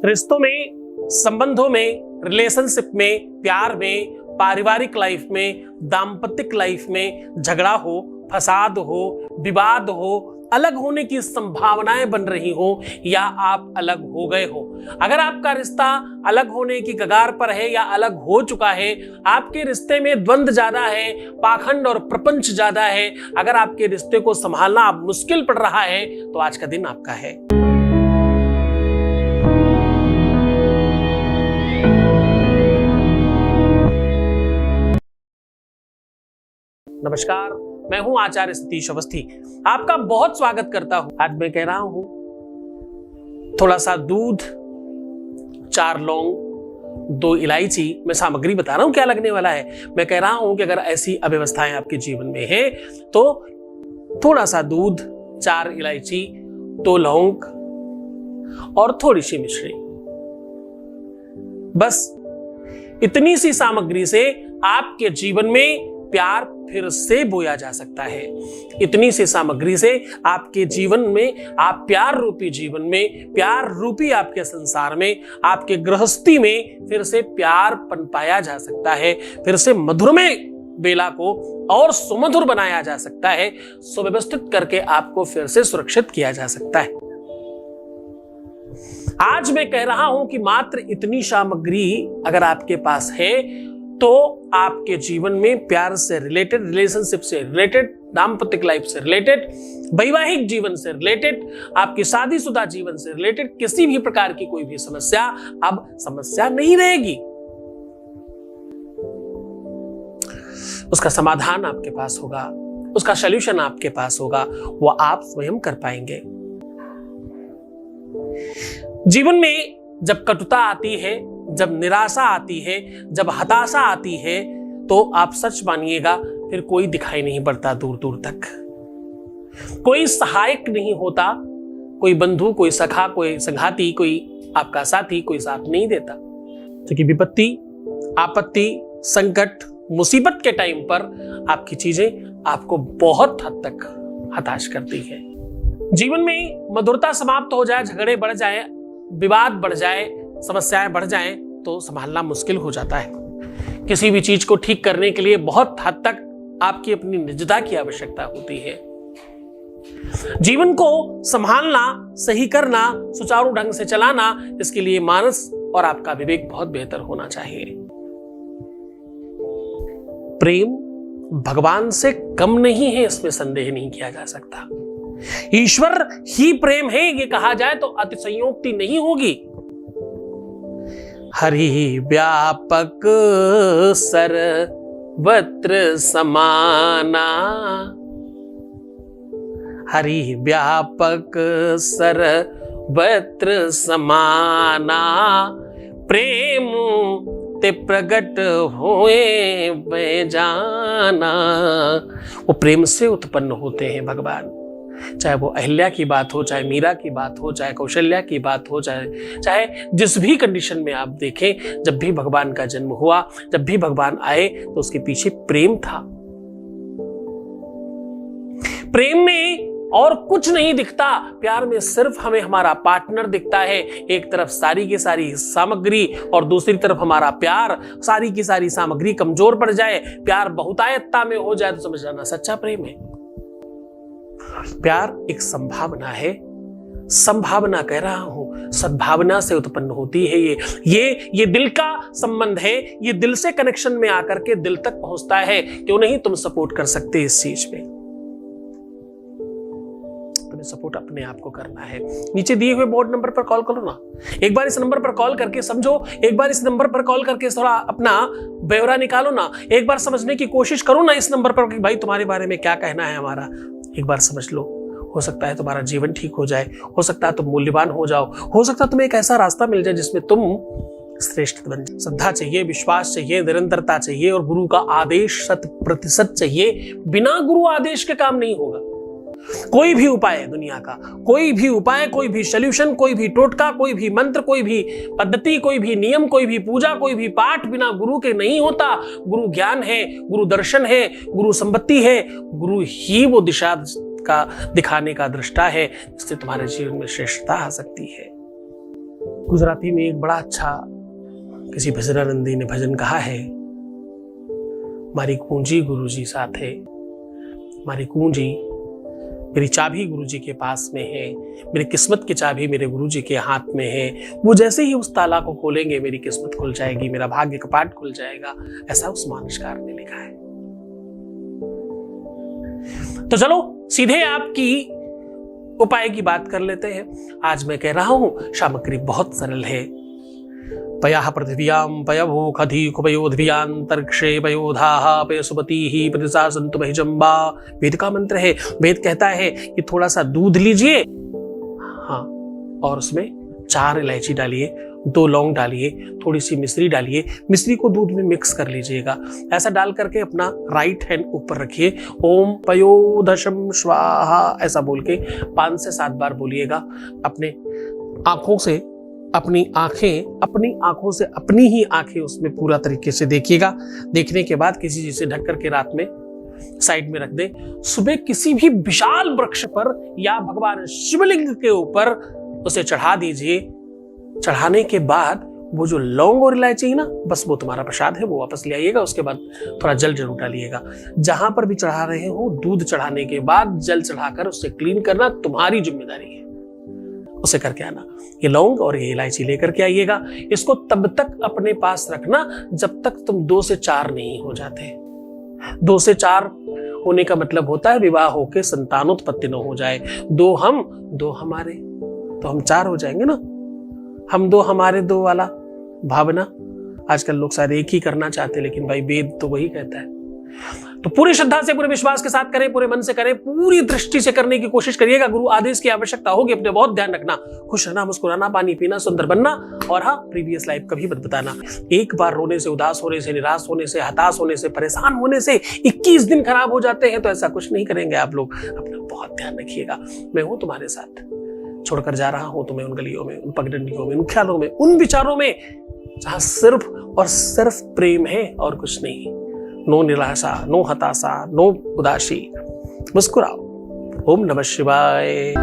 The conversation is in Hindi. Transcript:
रिश्तों में, संबंधों में, रिलेशनशिप में, प्यार में, पारिवारिक लाइफ में, दाम्पत्य लाइफ में झगड़ा हो, फसाद हो, विवाद हो, अलग होने की संभावनाएं बन रही हो या आप अलग हो गए हो। अगर आपका रिश्ता अलग होने की कगार पर है या अलग हो चुका है, आपके रिश्ते में द्वंद्व ज्यादा है, पाखंड और प्रपंच ज्यादा है, अगर आपके रिश्ते को संभालना अब मुश्किल पड़ रहा है, तो आज का दिन आपका है। नमस्कार, मैं हूं आचार्य सतीश अवस्थी। आपका बहुत स्वागत करता हूं। आज मैं कह रहा हूं थोड़ा सा दूध, 4 लौंग, 2 इलायची। मैं सामग्री बता रहा हूं क्या लगने वाला है। मैं कह रहा हूं कि अगर ऐसी अव्यवस्थाएं आपके जीवन में है तो थोड़ा सा दूध, 4 इलायची, 2 लौंग और थोड़ी सी मिश्री, बस इतनी सी सामग्री से आपके जीवन में प्यार फिर से बोया जा सकता है। इतनी सी सामग्री से आपके जीवन में, आप प्यार रूपी जीवन में, प्यार रूपी आपके संसार में, आपके गृहस्थी में फिर से प्यार पनपाया जा सकता है। फिर से मधुरमय बेला को और सुमधुर बनाया जा सकता है। सुव्यवस्थित करके आपको फिर से सुरक्षित किया जा सकता है। आज मैं कह रहा हूं कि मात्र इतनी सामग्री अगर आपके पास है तो आपके जीवन में प्यार से रिलेटेड, रिलेशनशिप से रिलेटेड, दाम्पत्य लाइफ से रिलेटेड, वैवाहिक जीवन से रिलेटेड, आपकी शादीशुदा जीवन से रिलेटेड किसी भी प्रकार की कोई भी समस्या अब समस्या नहीं रहेगी। उसका समाधान आपके पास होगा, उसका सॉल्यूशन आपके पास होगा, वो आप स्वयं कर पाएंगे। जीवन में जब कटुता आती है, जब निराशा आती है, जब हताशा आती है, तो आप सच मानिएगा फिर कोई दिखाई नहीं पड़ता दूर दूर तक। कोई सहायक नहीं होता, कोई बंधु, कोई सखा, कोई संघाती, कोई आपका साथी, कोई साथ नहीं देता। क्योंकि विपत्ति, आपत्ति, संकट, मुसीबत के टाइम पर आपकी चीजें आपको बहुत हद तक हताश करती है। जीवन में मधुरता समाप्त हो जाए, झगड़े बढ़ जाए, विवाद बढ़ जाए, समस्याएं बढ़ जाएं, तो संभालना मुश्किल हो जाता है। किसी भी चीज को ठीक करने के लिए बहुत हद तक आपकी अपनी निजता की आवश्यकता होती है। जीवन को संभालना, सही करना, सुचारू ढंग से चलाना, इसके लिए मानस और आपका विवेक बहुत बेहतर होना चाहिए। प्रेम भगवान से कम नहीं है, इसमें संदेह नहीं किया जा सकता। ईश्वर ही प्रेम है, ये कहा जाए तो अतिशयोक्ति नहीं होगी। हरि व्यापक सर्वत्र समाना, हरि व्यापक सर्वत्र समाना, प्रेम ते प्रगट होए वे जाना। वो प्रेम से उत्पन्न होते हैं भगवान। चाहे वो अहिल्या की बात हो, चाहे मीरा की बात हो, चाहे कौशल्या की बात हो, चाहे जिस भी कंडीशन में आप देखें, जब भी भगवान का जन्म हुआ, जब भी भगवान आए, तो उसके पीछे प्रेम था। प्रेम में और कुछ नहीं दिखता, प्यार में सिर्फ हमें हमारा पार्टनर दिखता है। एक तरफ सारी की सारी सामग्री और दूसरी तरफ हमारा प्यार। सारी की सारी सामग्री कमजोर पड़ जाए, प्यार बहुतायतता में हो जाए, तो समझ जाना सच्चा प्रेम है। प्यार एक संभावना है, संभावना कह रहा हूं, सद्भावना से उत्पन्न होती है। ये दिल का संबंध है, ये दिल से कनेक्शन में आकर के दिल तक पहुंचता है। क्यों नहीं तुम सपोर्ट कर सकते इस चीज में? तुम्हें सपोर्ट अपने आप को करना है। नीचे दिए हुए बोर्ड नंबर पर कॉल करो ना, एक बार इस नंबर पर कॉल करके समझो, एक बार इस नंबर पर कॉल करके थोड़ा अपना ब्यौरा निकालो ना, एक बार समझने की कोशिश करो ना इस नंबर पर कि भाई तुम्हारे बारे में क्या कहना है हमारा। एक बार समझ लो, हो सकता है तुम्हारा जीवन ठीक हो जाए, हो सकता है तुम मूल्यवान हो जाओ, हो सकता है तुम्हें एक ऐसा रास्ता मिल जाए जिसमें तुम श्रेष्ठ बन जाओ। श्रद्धा चाहिए, विश्वास चाहिए, निरंतरता चाहिए और गुरु का आदेश 100% चाहिए। बिना गुरु आदेश के काम नहीं होगा। कोई भी उपाय है दुनिया का, कोई भी उपाय, कोई भी सॉल्यूशन, कोई भी टोटका, कोई भी मंत्र, कोई भी पद्धति, कोई भी नियम, कोई भी पूजा, कोई भी पाठ बिना गुरु के नहीं होता। गुरु ज्ञान है, गुरु दर्शन है, गुरु संपत्ति है, गुरु ही वो दिशा का दिखाने का दृष्टा है जिससे तुम्हारे जीवन में श्रेष्ठता आ सकती है। गुजराती में एक बड़ा अच्छा किसी भजनानंदी ने भजन कहा है, मारी कुंजी गुरुजी साथ है, मारी कुंजी मेरी चाबी गुरुजी के पास में है, मेरी किस्मत की चाबी मेरे गुरुजी के हाथ में है। वो जैसे ही उस ताला को खोलेंगे मेरी किस्मत खुल जाएगी, मेरा भाग्य कपाट खुल जाएगा, ऐसा उस मानसकार ने लिखा है। तो चलो सीधे आपकी उपाय की बात कर लेते हैं। आज मैं कह रहा हूं सामग्री बहुत सरल है। पयाः पृथिव्यां पयभूखधीः पयोध्यान्तरिक्षे पयोधाः पयसुपतिः प्रतिसा सन्तु महिजम्बा, वेद का मंत्र है। वेद कहता है कि थोड़ा सा दूध लीजिए, हाँ, और उसमें 4 इलायची डालिए, 2 लौंग डालिए, थोड़ी सी मिश्री डालिए, मिश्री को दूध में मिक्स कर लीजिएगा। ऐसा डाल करके अपना राइट हैंड ऊपर रखिए, ओम पयोदशम स्वाहा ऐसा बोल के 5 से 7 बार बोलिएगा। अपने आंखों से अपनी आंखों से अपनी ही आंखें उसमें पूरा तरीके से देखिएगा। देखने के बाद किसी चीज से ढक करके रात में साइड में रख दे। सुबह किसी भी विशाल वृक्ष पर या भगवान शिवलिंग के ऊपर उसे चढ़ा दीजिए। चढ़ाने के बाद वो जो लौंग और इलायची है ना, बस वो तुम्हारा प्रसाद है, वो वापस ले आइएगा। उसके बाद थोड़ा जल जरूर डालिएगा। जहां पर भी चढ़ा रहे हो, दूध चढ़ाने के बाद जल चढ़ाकर उससे क्लीन करना तुम्हारी जिम्मेदारी है, उसे करके आना। ये लौंग और ये इलायची लेकर के आइएगा। इसको तब तक अपने पास रखना जब तक तुम 2 से 4 नहीं हो जाते। 2 से 4 होने का मतलब होता है विवाह होके संतानोत्पत्ति न हो जाए। 2 हम 2 हमारे, तो हम 4 हो जाएंगे ना। हम 2 हमारे 2 वाला भावना आजकल लोग शायद एक ही करना चाहते, लेकिन भाई वेद तो वही कहता है। तो पूरी श्रद्धा से, पूरे विश्वास के साथ करें, पूरे मन से करें, पूरी दृष्टि से करने की कोशिश करिएगा। गुरु आदेश की आवश्यकता होगी, अपने बहुत ध्यान रखना। खुश रहना, मुस्कुराना, पानी पीना, सुंदर बनना, और हाँ, प्रीवियस लाइफ कभी मत बताना। एक बार रोने से, उदास होने से, निराश होने से, हताश होने से, परेशान होने से 21 दिन खराब हो जाते हैं। तो ऐसा कुछ नहीं करेंगे आप लोग। अपना बहुत ध्यान रखिएगा। मैं हूं तुम्हारे साथ, छोड़कर जा रहा हूं तुम्हें उन गलियों में, उन पगडंडियों में, उन ख्यालों में, उन विचारों में जहां सिर्फ और सिर्फ प्रेम है और कुछ नहीं। नो निराशा, नो हताशा, नो उदासी, मुस्कुराओ। ओम नमः शिवाय।